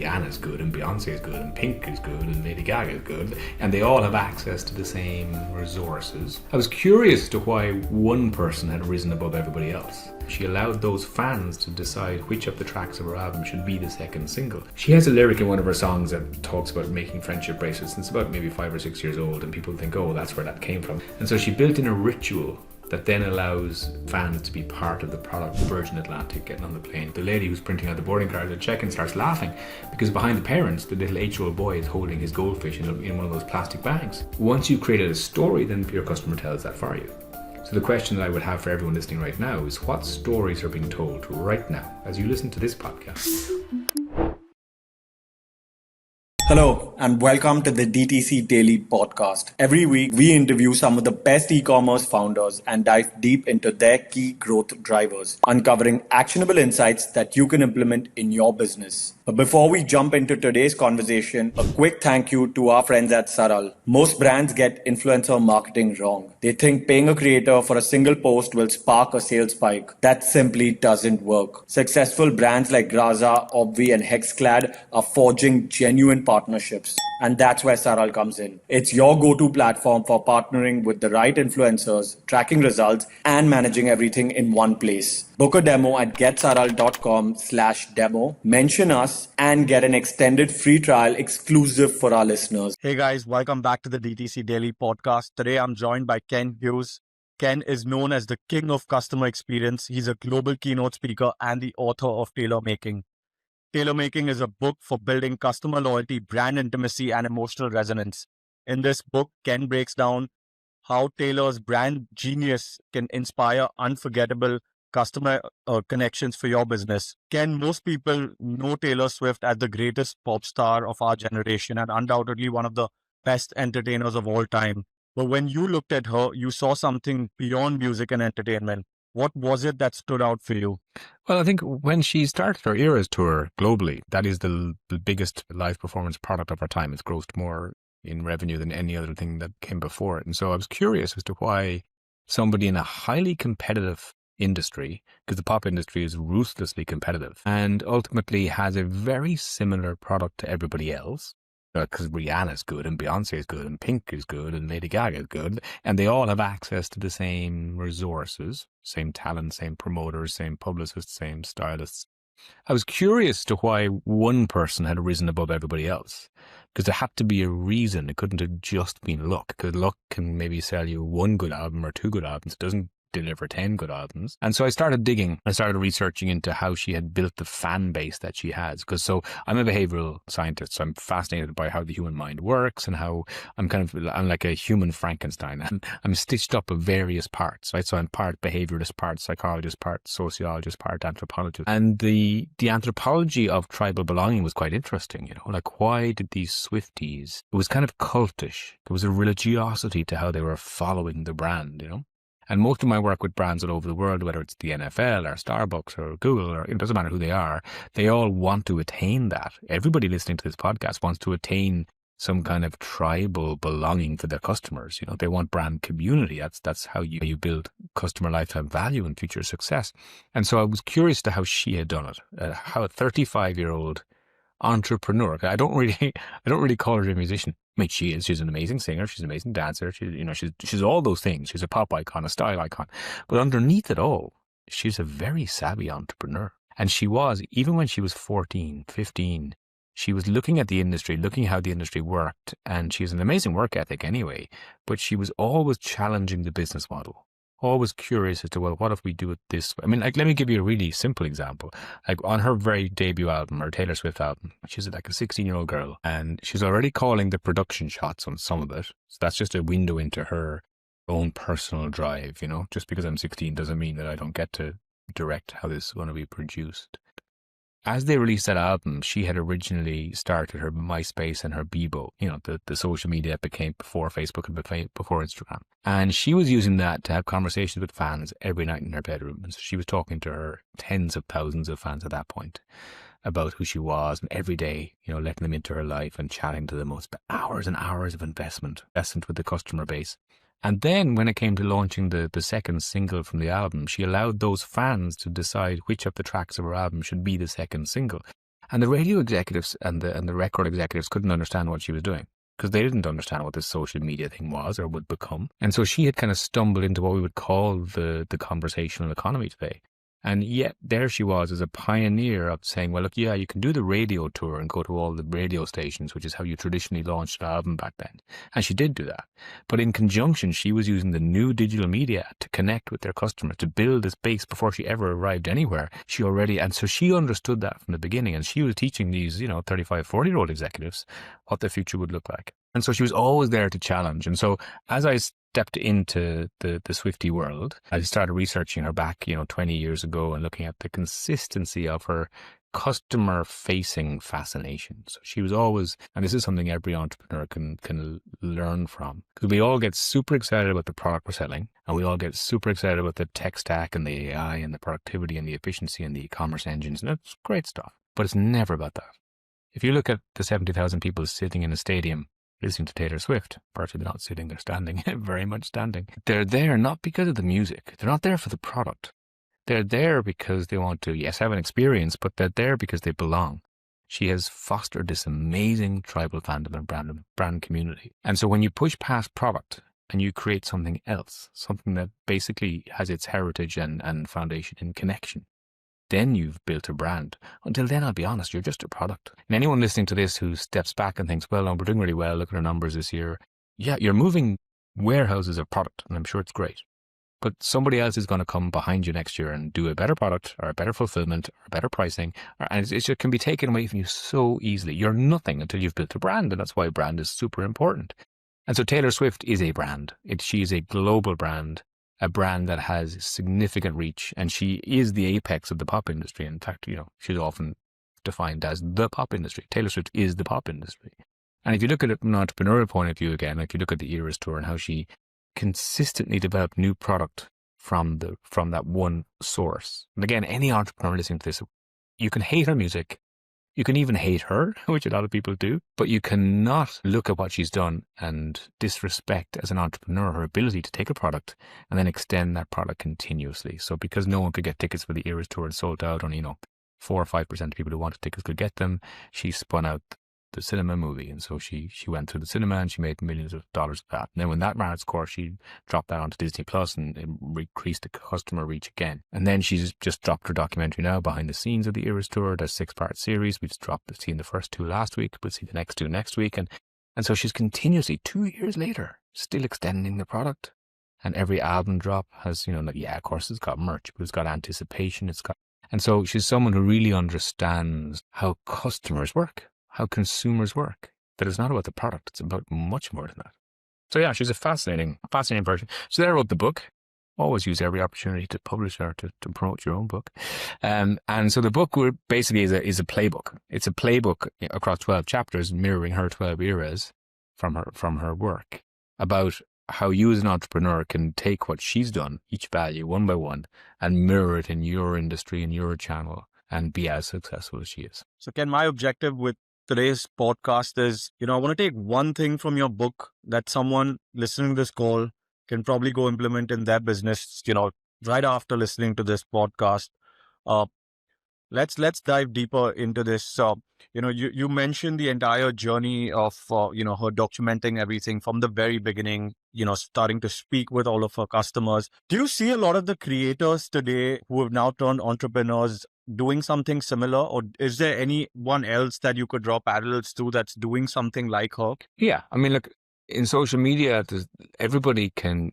Rihanna's good, and Beyoncé is good, and Pink is good, and Lady Gaga is good, and they all have access to the same resources. I was curious as to why one person had risen above everybody else. She allowed those fans to decide which of the tracks of her album should be the second single. She has a lyric in one of her songs that talks about making friendship bracelets, and it's about maybe 5 or 6 years old, and people think, oh, that's where that came from. And so she built in a ritual that then allows fans to be part of the product. Virgin Atlantic getting on the plane. The lady who's printing out the boarding cards at check-in starts laughing because behind the parents, the little 8-year-old boy is holding his goldfish in one of those plastic bags. Once you've created a story, then your customer tells that for you. So the question that I would have for everyone listening right now is, what stories are being told right now as you listen to this podcast? Hello and welcome to the DTC Daily Podcast. Every week we interview some of the best e-commerce founders and dive deep into their key growth drivers, uncovering actionable insights that you can implement in your business. But before we jump into today's conversation, a quick thank you to our friends at Saral. Most brands get influencer marketing wrong. They think paying a creator for a single post will spark a sales spike. That simply doesn't work. Successful brands like Gaga, Obvi and Hexclad are forging genuine partnerships. And that's where Saral comes in. It's your go-to platform for partnering with the right influencers, tracking results, and managing everything in one place. Book a demo at getsaral.com/demo, mention us, and get an extended free trial exclusive for our listeners. Hey guys, welcome back to the DTC Daily Podcast. Today I'm joined by Ken Hughes. Ken is known as the king of customer experience. He's a global keynote speaker and the author of Tailor Making. Tailor Making is a book for building customer loyalty, brand intimacy, and emotional resonance. In this book, Ken breaks down how Tailor's brand genius can inspire unforgettable customer connections for your business. Ken, most people know Taylor Swift as the greatest pop star of our generation and undoubtedly one of the best entertainers of all time. But when you looked at her, you saw something beyond music and entertainment. What was it that stood out for you? Well, I think when she started her Eras tour globally, that is the biggest live performance product of our time. It's grossed more in revenue than any other thing that came before it. And so I was curious as to why somebody in a highly competitive industry, because the pop industry is ruthlessly competitive and ultimately has a very similar product to everybody else, because Rihanna's good and Beyoncé is good and Pink is good and Lady Gaga is good, and they all have access to the same resources, same talent, same promoters, same publicists, same stylists. I was curious to why one person had risen above everybody else, because there had to be a reason. It couldn't have just been luck, because luck can maybe sell you one good album or two good albums. It doesn't deliver 10 good albums. And so I started digging. I started researching into how she had built the fan base that she has. Because so I'm a behavioral scientist, so I'm fascinated by how the human mind works and how I'm like a human Frankenstein. And I'm stitched up of various parts, right? So I'm part behaviorist, part psychologist, part sociologist, part anthropologist. And the anthropology of tribal belonging was quite interesting, like why did these Swifties, it was kind of cultish. There was a religiosity to how they were following the brand, And most of my work with brands all over the world, whether it's the NFL or Starbucks or Google, or it doesn't matter who they are, they all want to attain that. Everybody listening to this podcast wants to attain some kind of tribal belonging for their customers. They want brand community. That's how you build customer lifetime value and future success. And so I was curious to how she had done it, how a 35-year-old entrepreneur. I don't really call her a musician. I mean, she is. She's an amazing singer. She's an amazing dancer. She's all those things. She's a pop icon, a style icon. But underneath it all, she's a very savvy entrepreneur. And she was, even when she was 14, 15, she was looking at the industry, looking how the industry worked. And she has an amazing work ethic anyway. But she was always challenging the business model. Always curious as to, well, what if we do it this way? I mean, let me give you a really simple example. On her very debut album, her Taylor Swift album, she's like a 16-year-old girl, and she's already calling the production shots on some of it. So that's just a window into her own personal drive, Just because I'm 16 doesn't mean that I don't get to direct how this is going to be produced. As they released that album, she had originally started her MySpace and her Bebo, the social media that became before Facebook and before Instagram. And she was using that to have conversations with fans every night in her bedroom. And so she was talking to her tens of thousands of fans at that point about who she was, and every day, letting them into her life and chatting to them. Most hours and hours of investment with the customer base. And then when it came to launching the second single from the album, she allowed those fans to decide which of the tracks of her album should be the second single. And the radio executives and the record executives couldn't understand what she was doing because they didn't understand what this social media thing was or would become. And so she had kind of stumbled into what we would call the conversational economy today. And yet there she was as a pioneer of saying, well, look, yeah, you can do the radio tour and go to all the radio stations, which is how you traditionally launched an album back then. And she did do that. But in conjunction, she was using the new digital media to connect with their customers, to build this base before she ever arrived anywhere. And so she understood that from the beginning. And she was teaching these, 35, 40-year-old executives what the future would look like. And so she was always there to challenge. And so as I stepped into the Swiftie world, I started researching her back, 20 years ago and looking at the consistency of her customer-facing fascination. So she was always, and this is something every entrepreneur can learn from, because we all get super excited about the product we're selling, and we all get super excited about the tech stack and the AI and the productivity and the efficiency and the e-commerce engines, and it's great stuff. But it's never about that. If you look at the 70,000 people sitting in a stadium listening to Taylor Swift, virtually they're not sitting, they're standing, very much standing. They're there not because of the music. They're not there for the product. They're there because they want to, yes, have an experience, but they're there because they belong. She has fostered this amazing tribal fandom and brand community. And so when you push past product and you create something else, something that basically has its heritage and foundation in connection, then you've built a brand. Until then, I'll be honest, you're just a product. And anyone listening to this who steps back and thinks, well, no, we're doing really well, look at our numbers this year. Yeah, you're moving warehouses of product, and I'm sure it's great. But somebody else is going to come behind you next year and do a better product or a better fulfillment or better pricing. And it can be taken away from you so easily. You're nothing until you've built a brand. And that's why brand is super important. And so Taylor Swift is a brand. She is a global brand. A brand that has significant reach, and she is the apex of the pop industry. In fact, she's often defined as the pop industry. Taylor Swift is the pop industry. And if you look at it from an entrepreneurial point of view again, like you look at the Eras tour and how she consistently developed new product from that one source. And again, any entrepreneur listening to this, you can hate her music. You can even hate her, which a lot of people do, but you cannot look at what she's done and disrespect as an entrepreneur her ability to take a product and then extend that product continuously. So because no one could get tickets for the Eras tour and sold out, only 4 or 5% of people who wanted tickets could get them, she spun out the cinema movie. And so she went through the cinema and she made millions of dollars of that. And then when that ran its course, she dropped that onto Disney Plus and it increased the customer reach again. And then she's just dropped her documentary now, Behind the Scenes of the Eras Tour. There's 6-part series. We've seen the first 2 last week. We'll see the next 2 next week. And so she's continuously, 2 years later, still extending the product. And every album drop has, of course it's got merch, but it's got anticipation. And so she's someone who really understands how customers work, how consumers work, that it's not about the product. It's about much more than that. So yeah, she's a fascinating person. So there I wrote the book. Always use every opportunity to publish or to promote your own book. And so the book basically is a playbook. It's a playbook across 12 chapters mirroring her 12 eras from her work about how you as an entrepreneur can take what she's done, each value one by one, and mirror it in your industry, in your channel, and be as successful as she is. So Ken, my objective with today's podcast is, I want to take one thing from your book that someone listening to this call can probably go implement in their business, right after listening to this podcast. Let's dive deeper into this. So, you mentioned the entire journey of, her documenting everything from the very beginning, starting to speak with all of her customers. Do you see a lot of the creators today who have now turned entrepreneurs doing something similar, or is there anyone else that you could draw parallels to that's doing something like her? Yeah. I mean, look, in social media, everybody can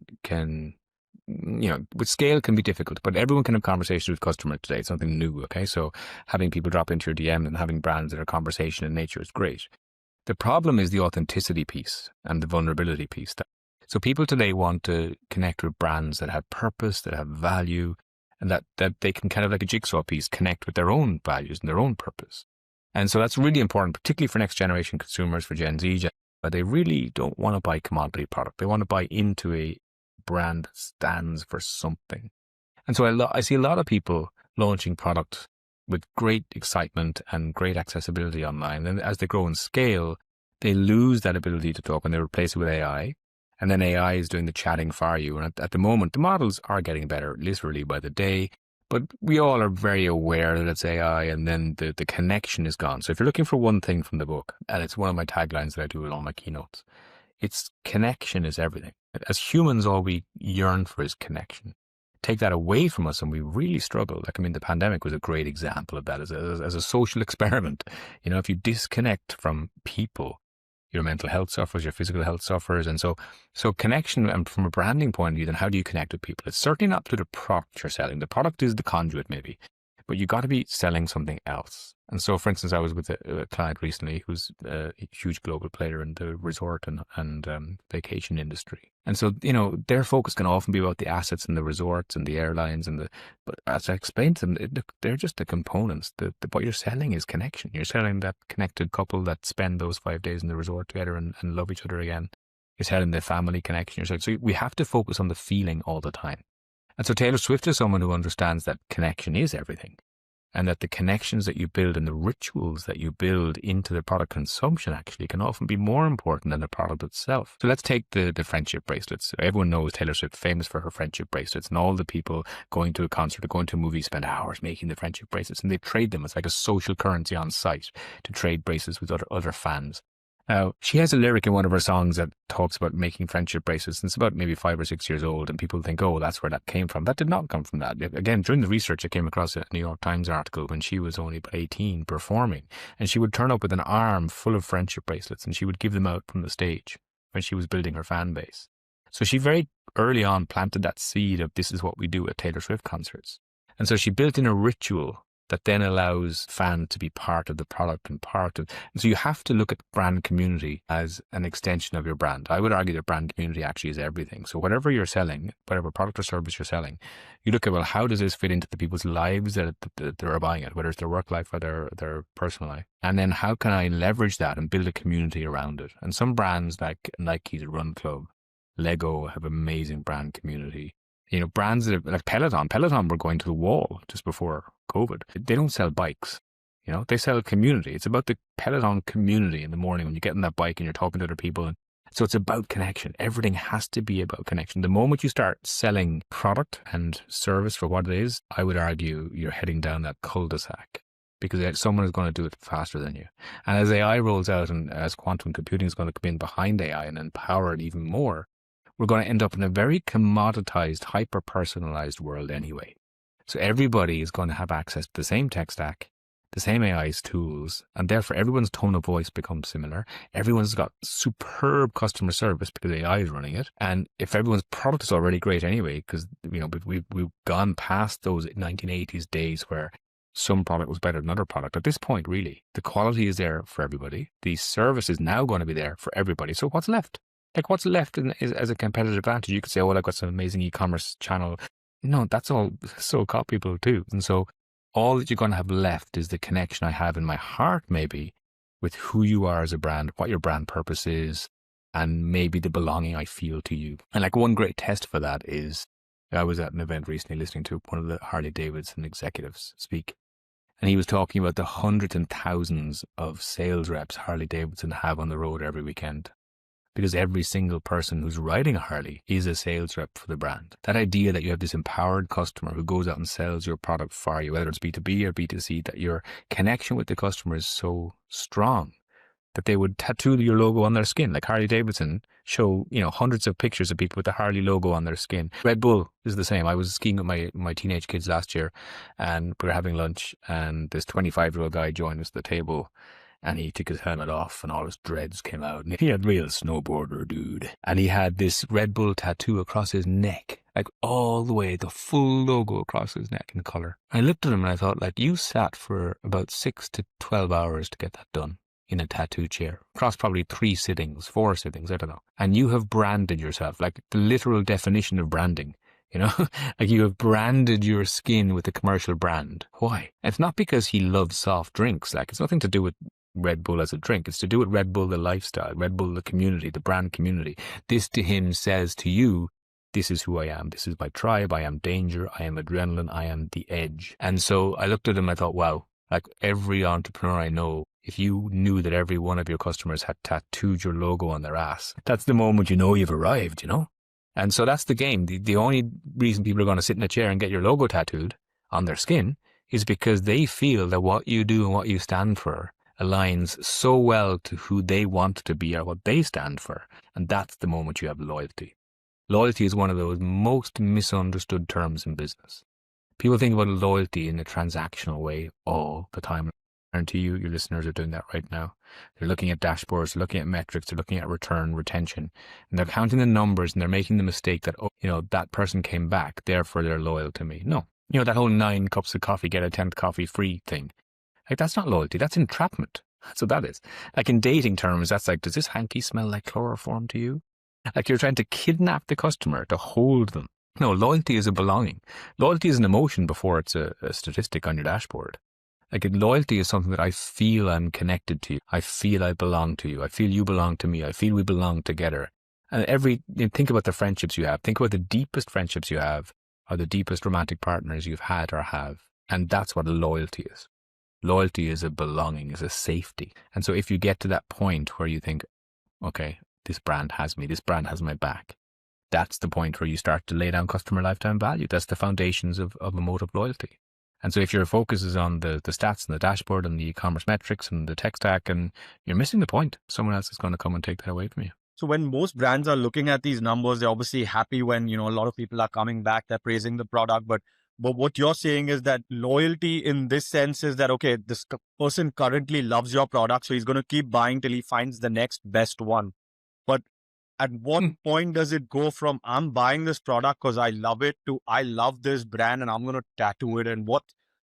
with scale can be difficult, but everyone can have conversations with customers today. It's something new, okay? So having people drop into your DM and having brands that are conversation in nature is great. The problem is the authenticity piece and the vulnerability piece. So people today want to connect with brands that have purpose, that have value, and that they can kind of like a jigsaw piece connect with their own values and their own purpose. And so that's really important, particularly for next generation consumers, for Gen Z, but they really don't want to buy commodity product. They want to buy into a brand that stands for something. And so I see a lot of people launching product with great excitement and great accessibility online. And as they grow in scale, they lose that ability to talk and they replace it with AI. And then AI is doing the chatting for you. And at the moment, the models are getting better, literally by the day. But we all are very aware that it's AI, and then the connection is gone. So if you're looking for one thing from the book, and it's one of my taglines that I do with all my keynotes, it's connection is everything. As humans, all we yearn for is connection. Take that away from us and we really struggle. Like, I mean, the pandemic was a great example of that as a social experiment. You know, if you disconnect from people, your mental health suffers, your physical health suffers. And so connection, and from a branding point of view, then how do you connect with people? It's certainly not through the product you're selling. The product is the conduit maybe, but you got to be selling something else. And so, for instance, I was with a client recently who's a huge global player in the resort and vacation industry. And so, you know, their focus can often be about the assets and the resorts and the airlines but as I explained to them, they're just the components. What you're selling is connection. You're selling that connected couple that spend those 5 days in the resort together and love each other again. You're selling the family connection. So we have to focus on the feeling all the time. And so Taylor Swift is someone who understands that connection is everything, and that the connections that you build and the rituals that you build into the product consumption actually can often be more important than the product itself. So let's take the friendship bracelets. Everyone knows Taylor Swift, famous for her friendship bracelets, and all the people going to a concert or going to a movie spend hours making the friendship bracelets, and they trade them. It's like a social currency on site to trade bracelets with other fans. Now, she has a lyric in one of her songs that talks about making friendship bracelets, and it's about maybe 5 or 6 years old, and people think, oh, that's where that came from. That did not come from that. Again, during the research, I came across a New York Times article when she was only about 18 performing, and she would turn up with an arm full of friendship bracelets, and she would give them out from the stage when she was building her fan base. So she very early on planted that seed of this is what we do at Taylor Swift concerts. And so she built in a ritual that then allows fans to be part of the product and so you have to look at brand community as an extension of your brand. I would argue that brand community actually is everything. So whatever you're selling, whatever product or service you're selling, you look at, well, how does this fit into the people's lives that they're buying it, whether it's their work life or their personal life? And then how can I leverage that and build a community around it? And some brands like Nike's Run Club, Lego have amazing brand community. You know, brands that like Peloton were going to the wall just before COVID. They don't sell bikes, you know, they sell community. It's about the Peloton community in the morning when you get on that bike and you're talking to other people. And so it's about connection. Everything has to be about connection. The moment you start selling product and service for what it is, I would argue you're heading down that cul-de-sac, because someone is going to do it faster than you. And as AI rolls out and as quantum computing is going to come in behind AI and empower it even more, we're going to end up in a very commoditized, hyper-personalized world anyway. So everybody is going to have access to the same tech stack, the same AI's tools, and therefore everyone's tone of voice becomes similar. Everyone's got superb customer service because AI is running it. And if everyone's product is already great anyway, because you know we've gone past those 1980s days where some product was better than another product. At this point, really, the quality is there for everybody. The service is now going to be there for everybody. So what's left? Like what's left as a competitive advantage? You could say, oh, well, I've got some amazing e-commerce channel. No, that's all so copyable too. And so all that you're going to have left is the connection I have in my heart, maybe, with who you are as a brand, what your brand purpose is, and maybe the belonging I feel to you. And like one great test for that is, I was at an event recently listening to one of the Harley Davidson executives speak. And he was talking about the hundreds and thousands of sales reps Harley Davidson have on the road every weekend. Because every single person who's riding a Harley is a sales rep for the brand. That idea that you have this empowered customer who goes out and sells your product for you, whether it's B2B or B2C, that your connection with the customer is so strong that they would tattoo your logo on their skin. Like Harley Davidson show, you know, hundreds of pictures of people with the Harley logo on their skin. Red Bull is the same. I was skiing with my teenage kids last year and we were having lunch and this 25-year-old guy joined us at the table. And he took his helmet off and all his dreads came out. And he had real snowboarder, dude. And he had this Red Bull tattoo across his neck, like all the way, the full logo across his neck in color. I looked at him and I thought, like, you sat for about 6 to 12 hours to get that done in a tattoo chair, across probably 3 sittings, 4 sittings, I don't know. And you have branded yourself, like the literal definition of branding. You know, like you have branded your skin with a commercial brand. Why? It's not because he loves soft drinks. Like it's nothing to do with Red Bull as a drink. It's to do with Red Bull, the lifestyle, Red Bull, the community, the brand community. This to him says to you, this is who I am. This is my tribe. I am danger. I am adrenaline. I am the edge. And so I looked at him and I thought, wow, like every entrepreneur I know, if you knew that every one of your customers had tattooed your logo on their ass, that's the moment you know you've arrived, you know? And so that's the game. The only reason people are going to sit in a chair and get your logo tattooed on their skin is because they feel that what you do and what you stand for aligns so well to who they want to be or what they stand for. And that's the moment you have loyalty. Loyalty is one of those most misunderstood terms in business. People think about loyalty in a transactional way all the time. And to you, your listeners are doing that right now. They're looking at dashboards, they're looking at metrics, they're looking at return, retention, and they're counting the numbers and they're making the mistake that, that person came back, therefore they're loyal to me. No, that whole 9 cups of coffee, get a 10th coffee free thing. Like, that's not loyalty, that's entrapment. That's what that is. Like, in dating terms, that's like, does this hanky smell like chloroform to you? Like, you're trying to kidnap the customer to hold them. No, loyalty is a belonging. Loyalty is an emotion before it's a statistic on your dashboard. Like, loyalty is something that I feel I'm connected to you. I feel I belong to you. I feel you belong to me. I feel we belong together. And think about the friendships you have. Think about the deepest friendships you have or the deepest romantic partners you've had or have. And that's what loyalty is. Loyalty is a belonging, is a safety. And so if you get to that point where you think, okay, this brand has me, this brand has my back, that's the point where you start to lay down customer lifetime value. That's the foundations of emotive loyalty. And so if your focus is on the stats and the dashboard and the e-commerce metrics and the tech stack, and you're missing the point, someone else is going to come and take that away from you. So when most brands are looking at these numbers, they're obviously happy when, a lot of people are coming back, they're praising the product. But what you're saying is that loyalty in this sense is that, okay, this person currently loves your product, so he's going to keep buying till he finds the next best one. But at what point does it go from I'm buying this product because I love it to I love this brand and I'm going to tattoo it? And what's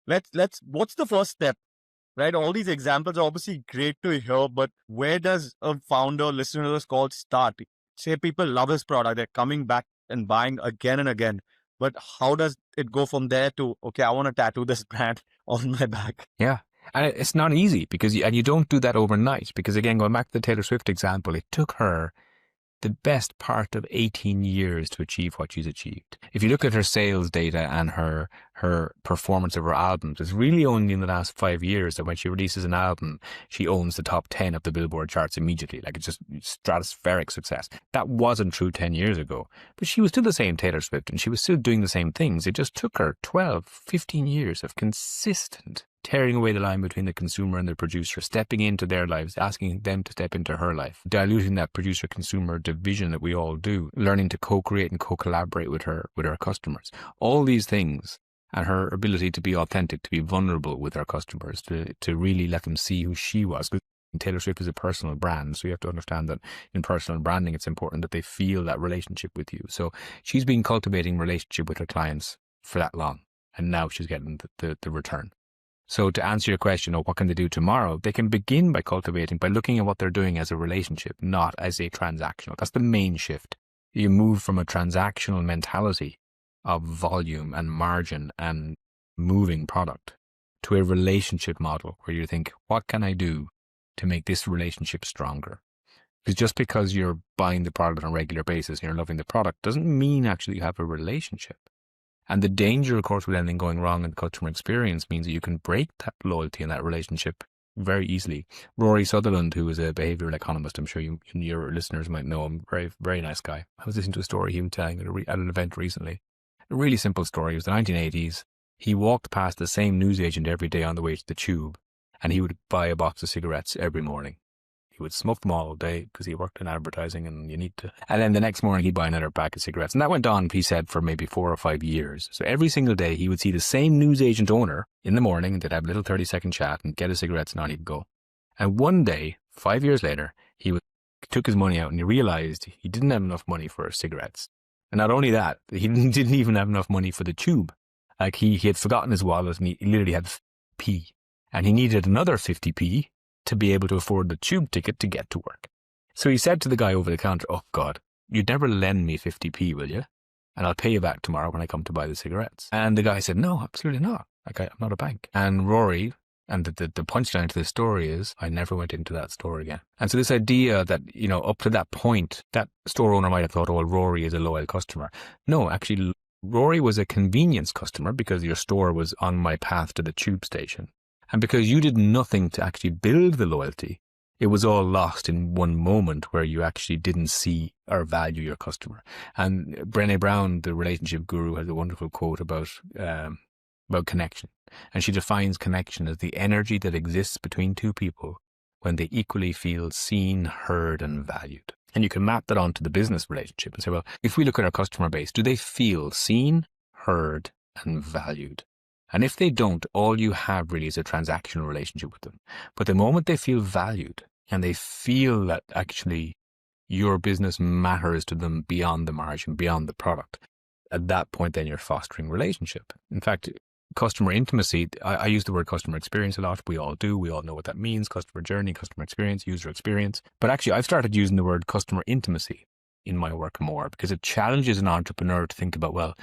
the first step, right? All these examples are obviously great to hear, but where does a founder listening to this call start? Say people love this product, they're coming back and buying again and again. But how does it go from there to, okay, I want to tattoo this brand on my back? Yeah. And it's not easy because you don't do that overnight. Because again, going back to the Taylor Swift example, it took her the best part of 18 years to achieve what she's achieved. If you look at her sales data and her performance of her albums, it's really only in the last 5 years that when she releases an album, she owns the top 10 of the Billboard charts immediately. Like, it's just stratospheric success. That wasn't true 10 years ago. But she was still the same Taylor Swift and she was still doing the same things. It just took her 12, 15 years of consistent tearing away the line between the consumer and the producer, stepping into their lives, asking them to step into her life, diluting that producer-consumer division that we all do, learning to co-create and co-collaborate with her customers. All these things, and her ability to be authentic, to be vulnerable with her customers, to really let them see who she was. Because Taylor Swift is a personal brand, so you have to understand that in personal branding, it's important that they feel that relationship with you. So she's been cultivating relationship with her clients for that long, and now she's getting the return. So to answer your question, what can they do tomorrow? They can begin by looking at what they're doing as a relationship, not as a transactional. That's the main shift. You move from a transactional mentality of volume and margin and moving product to a relationship model where you think, what can I do to make this relationship stronger? Because just because you're buying the product on a regular basis and you're loving the product doesn't mean actually you have a relationship. And the danger, of course, with anything going wrong in the customer experience means that you can break that loyalty and that relationship very easily. Rory Sutherland, who is a behavioral economist, I'm sure your listeners might know him, very, very nice guy. I was listening to a story he was telling at an event recently. A really simple story. It was the 1980s. He walked past the same newsagent every day on the way to the tube, and he would buy a box of cigarettes every morning. He would smoke them all day because he worked in advertising and and then the next morning he'd buy another pack of cigarettes. And that went on, he said, for maybe 4 or 5 years. So every single day he would see the same newsagent owner in the morning, and they'd have a little 30-second chat and get his cigarettes and on he'd go. And one day, 5 years later, he took his money out and he realized he didn't have enough money for his cigarettes. And not only that, he didn't even have enough money for the tube. Like, he had forgotten his wallet and he literally had p. And he needed another 50p to be able to afford the tube ticket to get to work. So he said to the guy over the counter, "Oh God, you'd never lend me 50p, will you? And I'll pay you back tomorrow when I come to buy the cigarettes." And the guy said, "No, absolutely not. Like, I'm not a bank." And Rory, and the punchline to this story is, I never went into that store again. And so this idea that, up to that point, that store owner might have thought, oh, well, Rory is a loyal customer. No, actually, Rory was a convenience customer because your store was on my path to the tube station. And because you did nothing to actually build the loyalty, it was all lost in one moment where you actually didn't see or value your customer. And Brené Brown, the relationship guru, has a wonderful quote about about connection. And she defines connection as the energy that exists between two people when they equally feel seen, heard, and valued. And you can map that onto the business relationship and say, well, if we look at our customer base, do they feel seen, heard, and valued? And if they don't, all you have really is a transactional relationship with them. But the moment they feel valued and they feel that actually your business matters to them beyond the margin, beyond the product, at that point, then you're fostering relationship. In fact, customer intimacy, I use the word customer experience a lot. We all do. We all know what that means. Customer journey, customer experience, user experience. But actually, I've started using the word customer intimacy in my work more because it challenges an entrepreneur to think about, well,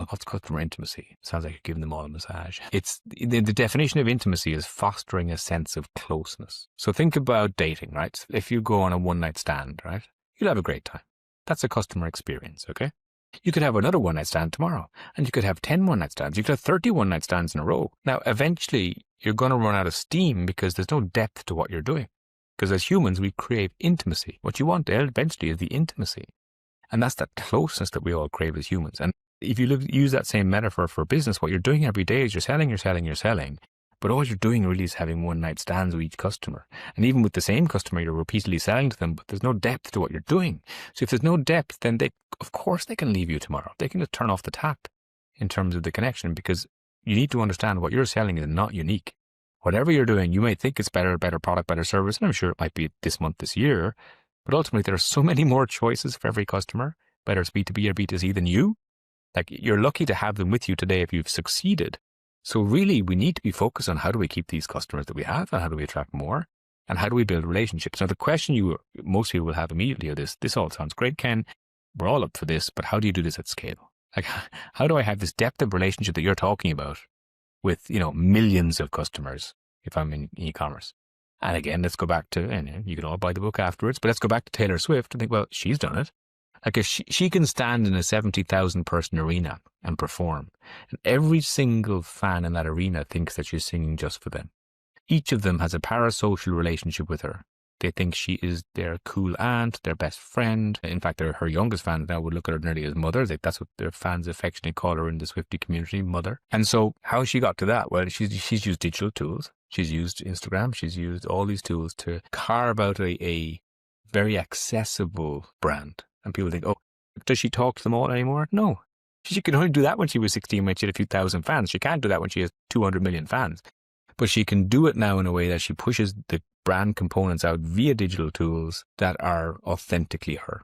what's customer intimacy? Sounds like you're giving them all a massage. It's the definition of intimacy is fostering a sense of closeness. So think about dating, right? If you go on a one-night stand, right? You'll have a great time. That's a customer experience, okay? You could have another one-night stand tomorrow, and you could have 10 one-night stands. You could have 30 one-night stands in a row. Now, eventually, you're going to run out of steam because there's no depth to what you're doing. Because as humans, we crave intimacy. What you want eventually is the intimacy. And that's that closeness that we all crave as humans. And if you use that same metaphor for business, what you're doing every day is you're selling. But all you're doing really is having one-night stands with each customer. And even with the same customer, you're repeatedly selling to them, but there's no depth to what you're doing. So if there's no depth, then of course they can leave you tomorrow. They can just turn off the tap in terms of the connection, because you need to understand what you're selling is not unique. Whatever you're doing, you may think it's better product, better service, and I'm sure it might be this month, this year, but ultimately there are so many more choices for every customer, whether it's B2B or B2C, than you. Like, you're lucky to have them with you today if you've succeeded. So really, we need to be focused on how do we keep these customers that we have, and how do we attract more, and how do we build relationships? Now, the question most people will have immediately is this all sounds great, Ken. We're all up for this, but how do you do this at scale? Like, how do I have this depth of relationship that you're talking about with, millions of customers if I'm in e-commerce? And again, let's go back to, and you can all buy the book afterwards, but let's go back to Taylor Swift and think, well, she's done it. Like, if she can stand in a 70,000 person arena and perform, and every single fan in that arena thinks that she's singing just for them. Each of them has a parasocial relationship with her. They think she is their cool aunt, their best friend. In fact, her youngest fans now would look at her nearly as mother. That's what their fans affectionately call her in the Swiftie community, mother. And so how she got to that? Well, she's used digital tools. She's used Instagram. She's used all these tools to carve out a very accessible brand. And people think, oh, does she talk to them all anymore? No. She could only do that when she was 16, when she had a few thousand fans. She can't do that when she has 200 million fans. But she can do it now in a way that she pushes the brand components out via digital tools that are authentically her.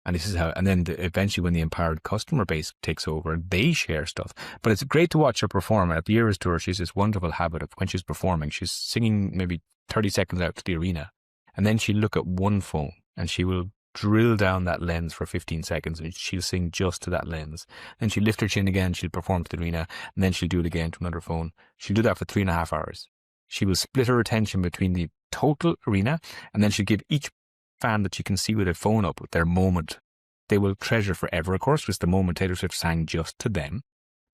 And this is how, and then eventually when the empowered customer base takes over, they share stuff. But it's great to watch her perform. At the Eras Tour, she's this wonderful habit of when she's performing, she's singing maybe 30 seconds out to the arena. And then she'll look at one phone and she will drill down that lens for 15 seconds and she'll sing just to that lens. Then she'll lift her chin again, she'll perform to the arena, and then she'll do it again to another phone. She'll do that for 3.5 hours. She will split her attention between the total arena, and then she'll give each fan that she can see with a phone up their moment. They will treasure forever, of course, because the moment Taylor Swift sang just to them.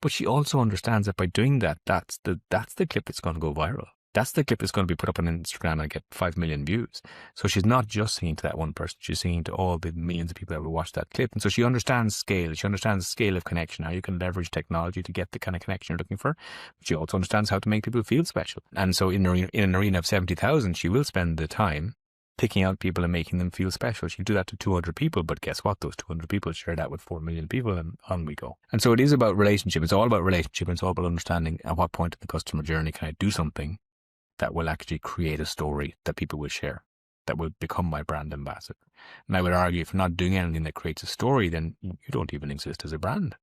But she also understands that by doing that, that's the clip that's going to go viral. That's the clip that's going to be put up on Instagram and get 5 million views. So she's not just singing to that one person. She's singing to all the millions of people that will watch that clip. And so she understands scale. She understands the scale of connection, how you can leverage technology to get the kind of connection you're looking for. But she also understands how to make people feel special. And so in an arena of 70,000, she will spend the time picking out people and making them feel special. She'll do that to 200 people, but guess what? Those 200 people share that with 4 million people, and on we go. And so it is about relationship. It's all about relationship. It's all about understanding at what point in the customer journey can I do something that will actually create a story that people will share, that will become my brand ambassador. And I would argue if you're not doing anything that creates a story, then you don't even exist as a brand.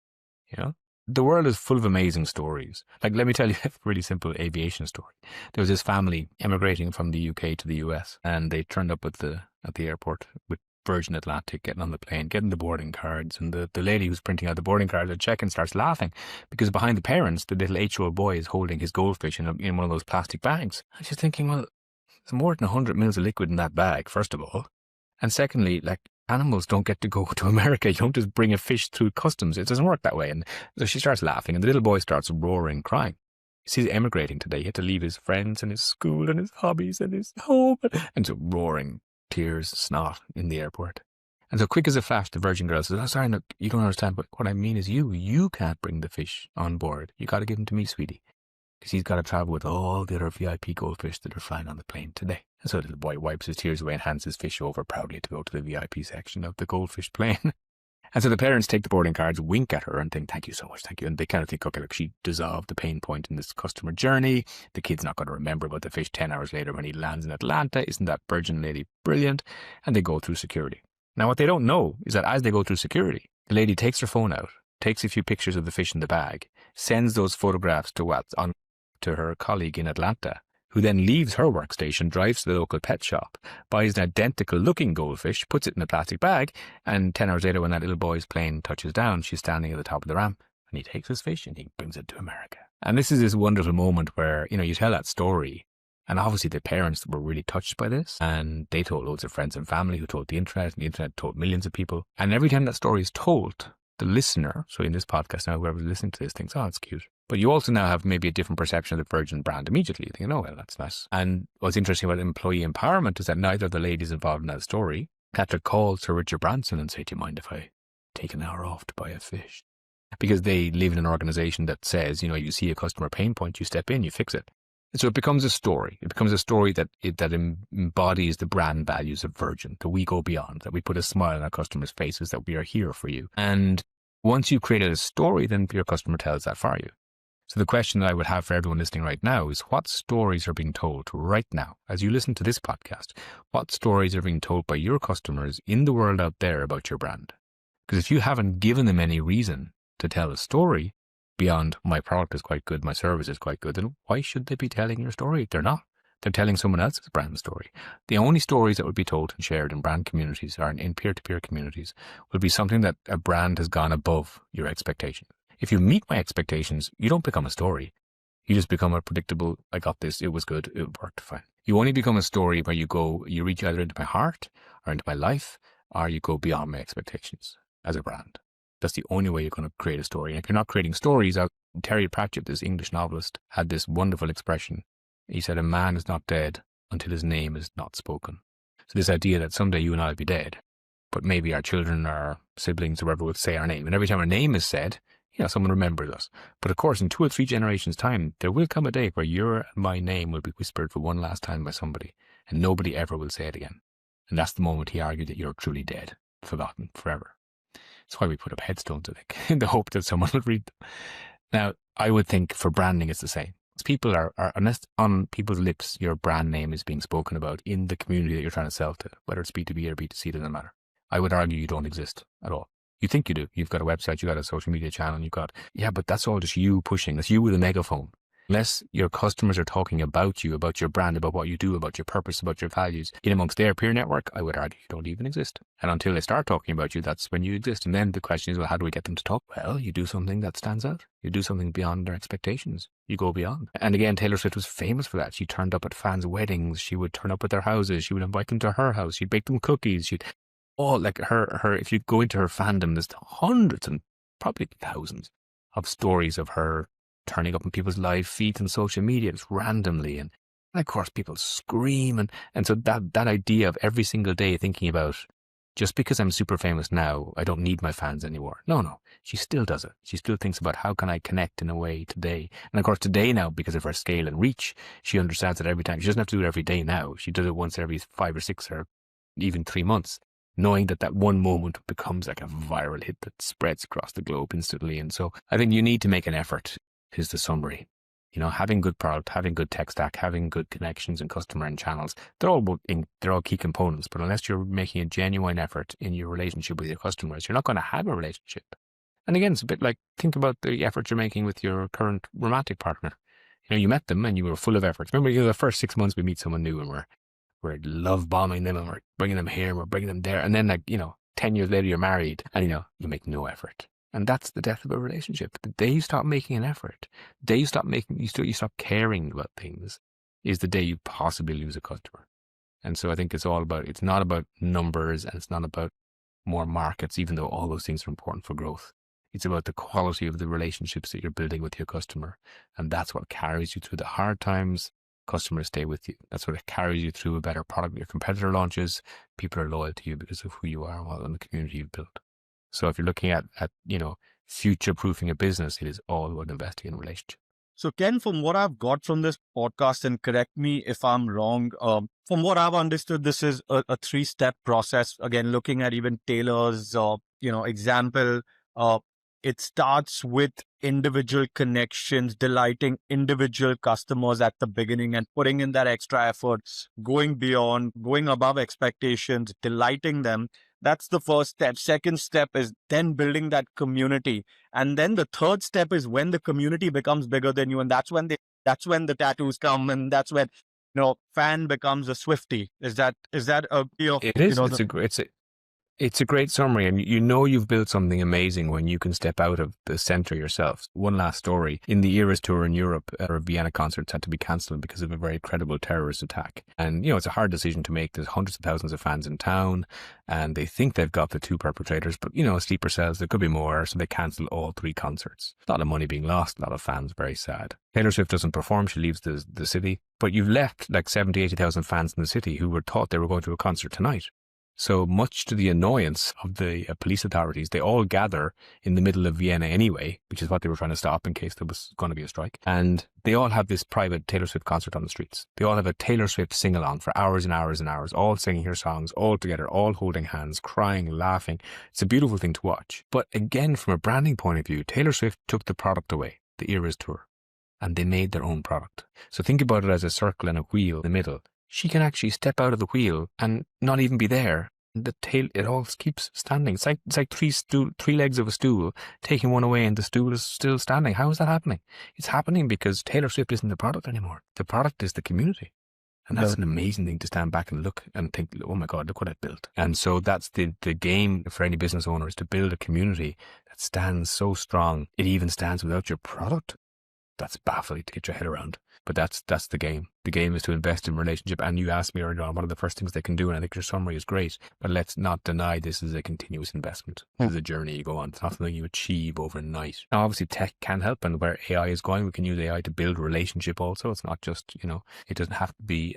The world is full of amazing stories. Like, let me tell you a really simple aviation story. There was this family emigrating from the UK to the US, and they turned up at the airport with Virgin Atlantic, getting on the plane, getting the boarding cards, and the lady who's printing out the boarding cards at check-in starts laughing because behind the parents, the little 8-year-old boy is holding his goldfish in one of those plastic bags. And she's thinking, well, there's more than 100 mils of liquid in that bag, first of all. And secondly, like, animals don't get to go to America. You don't just bring a fish through customs. It doesn't work that way. And so she starts laughing, and the little boy starts roaring, crying. He's emigrating today. He had to leave his friends and his school and his hobbies and his home. And so roaring, tears, snot in the airport. And so quick as a flash, the Virgin girl says, oh, sorry, no, you don't understand. But what I mean is you can't bring the fish on board. You got to give him to me, sweetie. Because he's got to travel with all the other VIP goldfish that are flying on the plane today. And so the little boy wipes his tears away and hands his fish over proudly to go to the VIP section of the goldfish plane. And so the parents take the boarding cards, wink at her and think, thank you so much, thank you. And they kind of think, okay, look, she dissolved the pain point in this customer journey. The kid's not going to remember about the fish 10 hours later when he lands in Atlanta. Isn't that Virgin lady brilliant? And they go through security. Now, what they don't know is that as they go through security, the lady takes her phone out, takes a few pictures of the fish in the bag, sends those photographs to her colleague in Atlanta, who then leaves her workstation, drives to the local pet shop, buys an identical looking goldfish, puts it in a plastic bag, and 10 hours later when that little boy's plane touches down, she's standing at the top of the ramp, and he takes his fish and he brings it to America. And this is this wonderful moment where, you tell that story, and obviously the parents were really touched by this, and they told loads of friends and family who told the internet, and the internet told millions of people. And every time that story is told, the listener, so in this podcast now, whoever's listening to this thinks, oh, it's cute. But you also now have maybe a different perception of the Virgin brand immediately. You think, oh, well, that's nice. And what's interesting about employee empowerment is that neither of the ladies involved in that story had to call Sir Richard Branson and say, do you mind if I take an hour off to buy a fish? Because they live in an organization that says, you see a customer pain point, you step in, you fix it. And so it becomes a story. It becomes a story that embodies the brand values of Virgin, that we go beyond, that we put a smile on our customers' faces, that we are here for you. And once you've created a story, then your customer tells that for you. So the question that I would have for everyone listening right now is, what stories are being told right now as you listen to this podcast? What stories are being told by your customers in the world out there about your brand? Because if you haven't given them any reason to tell a story beyond my product is quite good, my service is quite good, then why should they be telling your story? They're not. They're telling someone else's brand story. The only stories that would be told and shared in brand communities or in peer-to-peer communities will be something that a brand has gone above your expectations. If you meet my expectations, you don't become a story. You just become a predictable, I got this, it was good, it worked fine. You only become a story where you reach either into my heart or into my life, or you go beyond my expectations as a brand. That's the only way you're going to create a story. And if you're not creating stories, Terry Pratchett, this English novelist, had this wonderful expression. He said, a man is not dead until his name is not spoken. So this idea that someday you and I will be dead, but maybe our children, our siblings, whoever will say our name. And every time our name is said, someone remembers us. But of course, in 2 or 3 generations' time, there will come a day where your and my name will be whispered for one last time by somebody, and nobody ever will say it again. And that's the moment he argued that you're truly dead, forgotten forever. That's why we put up headstones, I think, in the hope that someone would read them. Now, I would think for branding, it's the same. People are, unless on people's lips, your brand name is being spoken about in the community that you're trying to sell to, whether it's B2B or B2C, doesn't matter. I would argue you don't exist at all. You think you do. You've got a website, you've got a social media channel, but that's all just you pushing. That's you with a megaphone. Unless your customers are talking about you, about your brand, about what you do, about your purpose, about your values, in amongst their peer network, I would argue you don't even exist. And until they start talking about you, that's when you exist. And then the question is, well, how do we get them to talk? Well, you do something that stands out. You do something beyond their expectations. You go beyond. And again, Taylor Swift was famous for that. She turned up at fans' weddings. She would turn up at their houses. She would invite them to her house. She'd bake them cookies. Like her, if you go into her fandom, there's hundreds and probably thousands of stories of her turning up in people's live feeds and social media just randomly. And of course, people scream. And so that idea of every single day thinking about, just because I'm super famous now, I don't need my fans anymore. No, she still does it. She still thinks about how can I connect in a way today. And of course, today now, because of her scale and reach, she understands that every time. She doesn't have to do it every day now. She does it once every 5 or 6 or even 3 months, knowing that one moment becomes like a viral hit that spreads across the globe instantly. And so I think you need to make an effort, is the summary. Having good product, having good tech stack, having good connections and customer and channels, they're all key components. But unless you're making a genuine effort in your relationship with your customers, you're not going to have a relationship. And again, it's a bit like, think about the effort you're making with your current romantic partner. You met them and you were full of efforts. Remember, the first 6 months we meet someone new and we're love bombing them and we're bringing them here and we're bringing them there. And then 10 years later, you're married and, you make no effort. And that's the death of a relationship. The day you stop making an effort, the day you stop caring about things, is the day you possibly lose a customer. And so I think it's not about numbers and it's not about more markets, even though all those things are important for growth. It's about the quality of the relationships that you're building with your customer. And that's what carries you through the hard times customers stay with you. That's what carries you through a better product. Your competitor launches, people are loyal to you because of who you are and the community you've built. So if you're looking at future-proofing a business, it is all about investing in relationship. So Ken, from what I've got from this podcast, and correct me if I'm wrong, from what I've understood, this is a three-step process. Again, looking at even Taylor's, example, it starts with individual connections, delighting individual customers at the beginning and putting in that extra effort, going beyond, going above expectations, delighting them. That's the first step. Second step is then building that community. And then the third step is when the community becomes bigger than you. And that's when the tattoos come. And that's when, fan becomes a Swiftie. Is that a clear? It is. It's a great summary, and you've built something amazing when you can step out of the center yourself. One last story. In the Eras tour in Europe, our Vienna concerts had to be cancelled because of a very credible terrorist attack. And, it's a hard decision to make. There's hundreds of thousands of fans in town, and they think they've got the two perpetrators, but, sleeper cells, there could be more, so they cancelled all three concerts. A lot of money being lost, a lot of fans very sad. Taylor Swift doesn't perform, she leaves the city, but you've left like 70, 80,000 fans in the city who were thought they were going to a concert tonight. So much to the annoyance of the police authorities, they all gather in the middle of Vienna anyway, which is what they were trying to stop in case there was going to be a strike. And they all have this private Taylor Swift concert on the streets. They all have a Taylor Swift sing-along for hours and hours and hours, all singing her songs, all together, all holding hands, crying, laughing. It's a beautiful thing to watch. But again, from a branding point of view, Taylor Swift took the product away, the Eras tour, and they made their own product. So think about it as a circle and a wheel in the middle. She can actually step out of the wheel and not even be there. The tail, it all keeps standing. It's like three legs of a stool, taking one away and the stool is still standing. How is that happening? It's happening because Taylor Swift isn't the product anymore. The product is the community. And that's an amazing thing to stand back and look and think, oh my God, look what I built. And so that's the game for any business owner, is to build a community that stands so strong. It even stands without your product. That's baffling to get your head around. But that's the game. The game is to invest in relationship. And you asked me earlier on, what are the first things they can do? And I think your summary is great. But let's not deny this is a continuous investment. This is a journey you go on. It's not something you achieve overnight. Now, obviously, tech can help. And where AI is going, we can use AI to build relationship also. It's not just, it doesn't have to be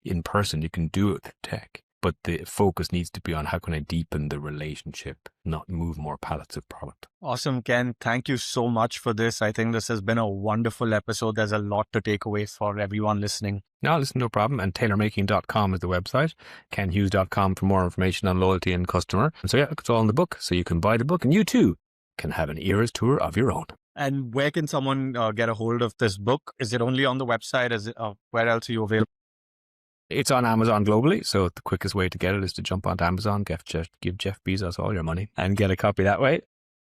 in person. You can do it with tech. But the focus needs to be on how can I deepen the relationship, not move more pallets of product. Awesome, Ken. Thank you so much for this. I think this has been a wonderful episode. There's a lot to take away for everyone listening. No, listen, no problem. And tailormaking.com is the website. kenhughes.com for more information on loyalty and customer. And so yeah, it's all in the book. So you can buy the book and you too can have an Eras tour of your own. And where can someone get a hold of this book? Is it only on the website? Is it, where else are you available? It's on Amazon globally, so the quickest way to get it is to jump onto Amazon, give Jeff Bezos all your money, and get a copy that way.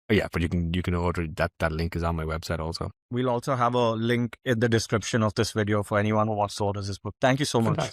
Yeah, but you can order that. That link is on my website also. We'll also have a link in the description of this video for anyone who wants to order this book. Thank you so much.